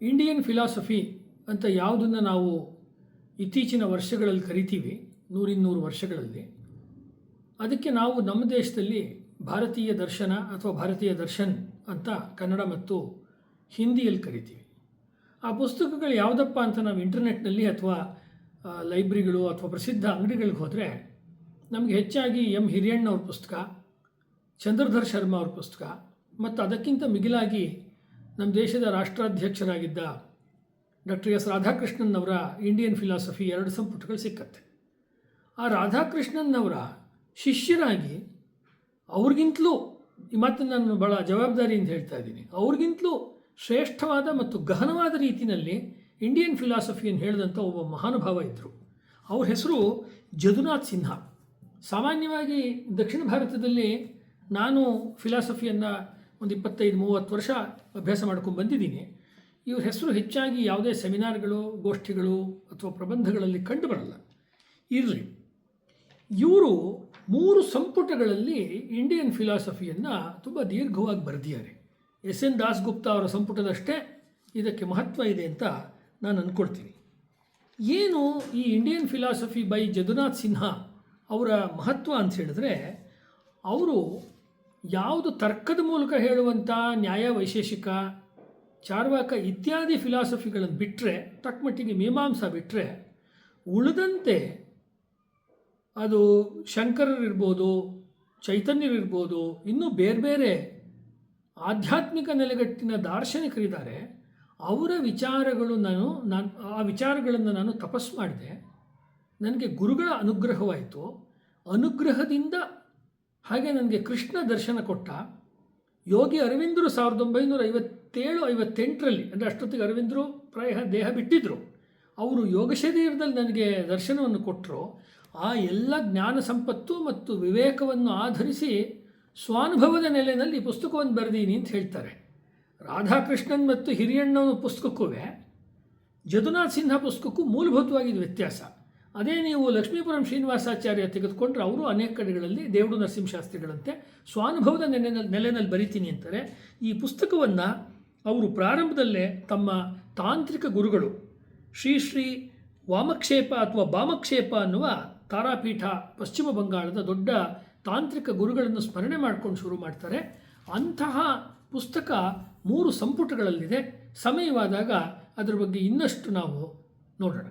Indian philosophy ಅಂತ ಯಾವುದನ್ನು ನಾವು ಇತ್ತೀಚಿನ ವರ್ಷಗಳಲ್ಲಿ ಕರಿತೀವಿ, 100 ವರ್ಷಗಳಲ್ಲಿ, ಅದಕ್ಕೆ ನಾವು ನಮ್ಮ ದೇಶದಲ್ಲಿ ಭಾರತೀಯ ದರ್ಶನ ಅಥವಾ ಭಾರತೀಯ ದರ್ಶನ್ ಅಂತ ಕನ್ನಡ ಮತ್ತು ಹಿಂದಿಯಲ್ಲಿ ಕರಿತೀವಿ. ಆ ಪುಸ್ತಕಗಳು ಯಾವುದಪ್ಪ ಅಂತ ನಾವು ಇಂಟರ್ನೆಟ್ನಲ್ಲಿ ಅಥವಾ ಲೈಬ್ರರಿಗಳು ಅಥವಾ ಪ್ರಸಿದ್ಧ ಅಂಗಡಿಗಳಿಗೆ ಹೋದರೆ ನಮಗೆ ಹೆಚ್ಚಾಗಿ ಎಂ ಹಿರಿಯಣ್ಣವ್ರ ಪುಸ್ತಕ, ಚಂದ್ರಧರ್ ಶರ್ಮಾ ಅವ್ರ ಪುಸ್ತಕ ಮತ್ತು ಅದಕ್ಕಿಂತ ಮಿಗಿಲಾಗಿ ನಮ್ಮ ದೇಶದ ರಾಷ್ಟ್ರಾಧ್ಯಕ್ಷರಾಗಿದ್ದ ಡಾಕ್ಟರ್ ಎಸ್ ರಾಧಾಕೃಷ್ಣನ್ ಅವರ ಇಂಡಿಯನ್ ಫಿಲಾಸಫಿ 2 ಸಂಪುಟಗಳು ಸಿಕ್ಕತ್ತೆ. ಆ ರಾಧಾಕೃಷ್ಣನ್ ಅವರ ಶಿಷ್ಯರಾಗಿ ಅವ್ರಿಗಿಂತಲೂ, ಈ ಮಾತನ್ನು ನಾನು ಭಾಳ ಜವಾಬ್ದಾರಿಯಿಂದ ಹೇಳ್ತಾ ಇದ್ದೀನಿ, ಅವ್ರಿಗಿಂತಲೂ ಶ್ರೇಷ್ಠವಾದ ಮತ್ತು ಗಹನವಾದ ರೀತಿಯಲ್ಲಿ ಇಂಡಿಯನ್ ಫಿಲಾಸಫಿಯನ್ನು ಹೇಳಿದಂಥ ಒಬ್ಬ ಮಹಾನುಭಾವ ಇದ್ದರು. ಅವ್ರ ಹೆಸರು ಜದುನಾಥ್ ಸಿನ್ಹಾ. ಸಾಮಾನ್ಯವಾಗಿ ದಕ್ಷಿಣ ಭಾರತದಲ್ಲಿ ನಾನು ಫಿಲಾಸಫಿಯನ್ನು ಒಂದು 25-30 ವರ್ಷ ಅಭ್ಯಾಸ ಮಾಡ್ಕೊಂಡು ಬಂದಿದ್ದೀನಿ. ಇವ್ರ ಹೆಸರು ಹೆಚ್ಚಾಗಿ ಯಾವುದೇ ಸೆಮಿನಾರ್ಗಳು, ಗೋಷ್ಠಿಗಳು ಅಥವಾ ಪ್ರಬಂಧಗಳಲ್ಲಿ ಕಂಡು ಬರಲ್ಲ. ಇರಲಿ, ಇವರು 3 ಸಂಪುಟಗಳಲ್ಲಿ ಇಂಡಿಯನ್ ಫಿಲಾಸಫಿಯನ್ನು ತುಂಬ ದೀರ್ಘವಾಗಿ ಬರೆದಿದ್ದಾರೆ. ಎಸ್.ಎನ್. ದಾಸಗುಪ್ತ ಅವರ ಸಂಪುಟದಷ್ಟೇ ಇದಕ್ಕೆ ಮಹತ್ವ ಇದೆ ಅಂತ ನಾನು ಅಂದ್ಕೊಳ್ತೀನಿ. ಏನು ಈ ಇಂಡಿಯನ್ ಫಿಲಾಸಫಿ ಬೈ ಜದುನಾಥ್ ಸಿನ್ಹಾ ಅವರ ಮಹತ್ವ ಅಂತ ಹೇಳಿದ್ರೆ, ಅವರು ಯಾವುದು ತರ್ಕದ ಮೂಲಕ ಹೇಳುವಂಥ ನ್ಯಾಯ, ವೈಶೇಷಿಕ, ಚಾರ್ವಾಕ ಇತ್ಯಾದಿ ಫಿಲಾಸಫಿಗಳನ್ನು ಬಿಟ್ಟರೆ, ತಕ್ಕಮಟ್ಟಿಗೆ ಮೀಮಾಂಸಾ ಬಿಟ್ಟರೆ, ಉಳಿದಂತೆ ಅದು ಶಂಕರರಿರ್ಬೋದು, ಚೈತನ್ಯರಿರ್ಬೋದು, ಇನ್ನೂ ಬೇರೆ ಬೇರೆ ಆಧ್ಯಾತ್ಮಿಕ ನೆಲೆಗಟ್ಟಿನ ದಾರ್ಶನಿಕರಿದ್ದಾರೆ. ಅವರ ವಿಚಾರಗಳು ಆ ವಿಚಾರಗಳನ್ನು ನಾನು ತಪಸ್ಸು ಮಾಡಿದೆ. ನನಗೆ ಗುರುಗಳ ಅನುಗ್ರಹವಾಯಿತು. ಅನುಗ್ರಹದಿಂದ ಹಾಗೆ ನನಗೆ ಕೃಷ್ಣ ದರ್ಶನ ಕೊಟ್ಟ ಯೋಗಿ ಅರವಿಂದರು 1957-58ರಲ್ಲಿ, ಅಂದರೆ ಅಷ್ಟೊತ್ತಿಗೆ ಅರವಿಂದರು ಪ್ರಾಯ ದೇಹ ಬಿಟ್ಟಿದ್ದರು, ಅವರು ಯೋಗ ಶರೀರದಲ್ಲಿ ನನಗೆ ದರ್ಶನವನ್ನು ಕೊಟ್ಟರು. ಆ ಎಲ್ಲ ಜ್ಞಾನ ಸಂಪತ್ತು ಮತ್ತು ವಿವೇಕವನ್ನು ಆಧರಿಸಿ ಸ್ವಾನುಭವದ ನೆಲೆಯಲ್ಲಿ ಈ ಪುಸ್ತಕವನ್ನು ಬರೆದೀನಿ ಅಂತ ಹೇಳ್ತಾರೆ. ರಾಧಾಕೃಷ್ಣನ್ ಮತ್ತು ಹಿರಿಯಣ್ಣನ ಪುಸ್ತಕಕ್ಕೂ ಜದುನಾಥ್ ಸಿನ್ಹಾ ಪುಸ್ತಕಕ್ಕೂ ಮೂಲಭೂತವಾಗಿದ್ದು ವ್ಯತ್ಯಾಸ. ಅದೇ ನೀವು ಲಕ್ಷ್ಮೀಪುರಂ ಶ್ರೀನಿವಾಸಾಚಾರ್ಯ ತೆಗೆದುಕೊಂಡ್ರೆ ಅವರು ಅನೇಕ ಕಡೆಗಳಲ್ಲಿ ದೇವಡು ನರಸಿಂಹಶಾಸ್ತ್ರಿಗಳಂತೆ ಸ್ವಾನುಭವದ ನೆಲೆಯಲ್ಲಿ ಬರಿತೀನಿ ಅಂತಾರೆ. ಈ ಪುಸ್ತಕವನ್ನು ಅವರು ಪ್ರಾರಂಭದಲ್ಲೇ ತಮ್ಮ ತಾಂತ್ರಿಕ ಗುರುಗಳು ಶ್ರೀ ವಾಮಕ್ಷೇಪ ಅಥವಾ ಬಾಮಕ್ಷೇಪ ಅನ್ನುವ ತಾರಾಪೀಠ, ಪಶ್ಚಿಮ ಬಂಗಾಳದ ದೊಡ್ಡ ತಾಂತ್ರಿಕ ಗುರುಗಳನ್ನು ಸ್ಮರಣೆ ಮಾಡ್ಕೊಂಡು ಶುರು ಮಾಡ್ತಾರೆ. ಅಂತಹ ಪುಸ್ತಕ 3 ಸಂಪುಟಗಳಲ್ಲಿದೆ. ಸಮಯವಾದಾಗ ಅದರ ಬಗ್ಗೆ ಇನ್ನಷ್ಟು ನಾವು ನೋಡೋಣ.